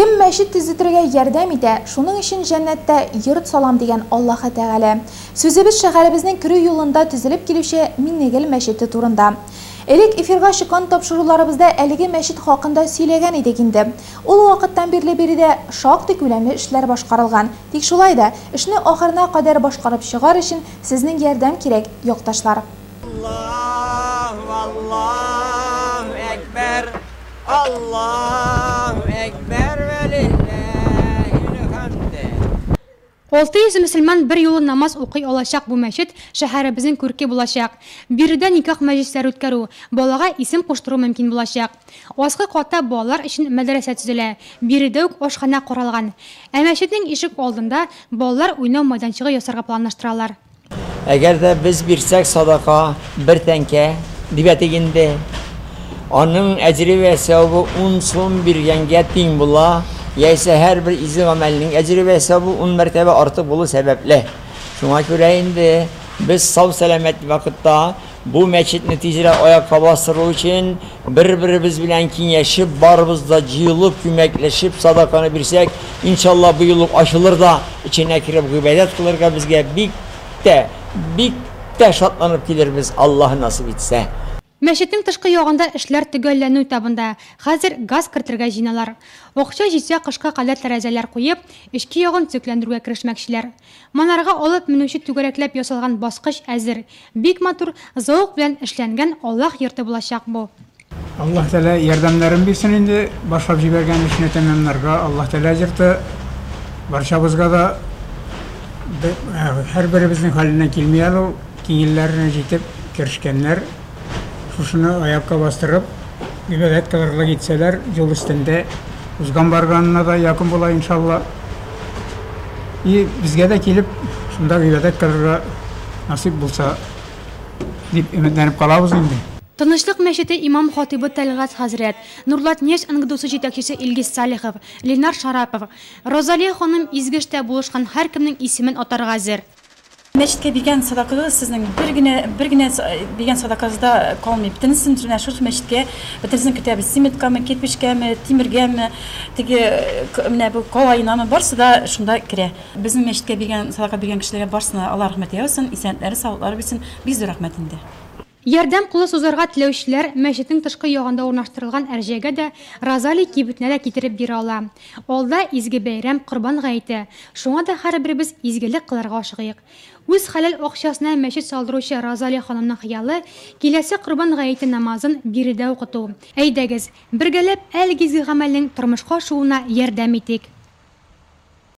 Кем мәчет төзетергә ярдәм итә, шуның өчен җәннәттә йорт салам дигән Аллаһ Тәгалә. Сүзебез шәһәребезнең керү юлында төзелеп килүче Миннегел мәчете турында. Элек эфирга чыккан тапшыруларыбызда әлеге мәчет хакында сөйләгән идек инде. Ул вакыттан бирле биредә шактый күләмле эшләр башкарылган. Тик шулай да эшне ахырына кадәр башкарып чыгар өчен сезнең ярдәм кирәк, якташлар. Allahu Ekber, Allahu Ekber ve lillahil hamd. 600 мөселман bir юлы намаз укый алачак бу мәчет шәһәребезнең күрке булачак. Биредә никах мәҗлесләре үткәрү, балага исем куштыру мөмкин булачак. Аскы катта балалар өчен мәдрәсә төзелә. Биредә үк ашхана корылган. Ә мәчетнең ишек алдында балалар уйнау мәйданчыгы ясарга планлаштыралар. Әгәр дә без бирсәк садака 1 тәңкә дип әйтгәндә, аның әҗре вә савабы 10 сум биргәнгә тиң була. Яисә һәр бер изге гамәлнең әҗре вә савабы 10 мәртәбә артык булу сәбәпле. Шуңа күрә инде без сау сәламәт вакытта бу мәчетне тизрәк аякка бастыру өчен бер-беребез белән киңәшеп, барыбыз да җыелып, күмәкләшеп садаканы бирсәк, иншалла бу юл ачылыр да, içенә кирип гыйбадәт кылырга безгә бик тә шатланып килербез, Аллаһ насип итсә. Мәчетнең тышкы ягында эшләр төгәлләнү этабында. Хәзер газ кертергә җыйналар. Акча җитсә кышка кадәр тәрәзәләр куеп, эчке ягын төзекләндерүгә керешмәкчеләр. Манарга алып менүче түгәрәкләп ясалган баскыч әзер. Бик матур, зауык белән эшләнгән Аллаһ йорты булачак бу. Аллаһ Тәгалә ярдәмнәрен бирсен инде, башлап җибәргән эшне тәмамларга. Аллаһ Тәгалә йорты барчабызга да һәрберебезнең хәленә килмәй алу, киңелләренә җитеп керешкәннәр. Шушыны аякка бастырып, гыйбадәт кылырга китсәләр, юл өстендә узган барганына да якын була иншалла. И безгә дә килеп, шунда гыйбадәт кылырга насип булса дип өметләнеп калабыз инде. Тынычлык мәчете имам хатибы Тәлгат хәзрәт, Нурлат Неш НГДУсы җитәкчесе Илгиз Салихов, Ленар Шарапов, Розалия ханым изгештә булышкан һәркемнең исемен атарга әзер. Мәчеткә биргән садакагыз сезнең бер генә биргән садакагызда калмый. Бөтенесен шул мәчеткә бөтенесен көтәбез. Симиткәме, кирпичкәме, тимергәме, теге менә бу калайнамы барсы да шунда керә. Безнең мәчеткә биргән садака биргән кешеләргә барсына Алла рәхмәт яусын, исәнләре, саулыклары бирсен. Бик зур рәхмәт инде. Ярдәм кулы сузарга теләүчеләр мәчетнең тышкы ягында урнаштырылган әрҗәгә дә Розали кибетенә дә китереп бирә ала. Алда изге бәйрәм Корбан гаете. Шуңа да һәрберебез изгелек кылырга ашыгыйк. Үз хәләл акчасына мәчет салдыручы Розали ханымның хыялы киләсе Корбан гаете намазын биредә укыту. Әйдәгез, бергәләп әлеге изге гамәлнең тормышка ашуына ярдәм итик.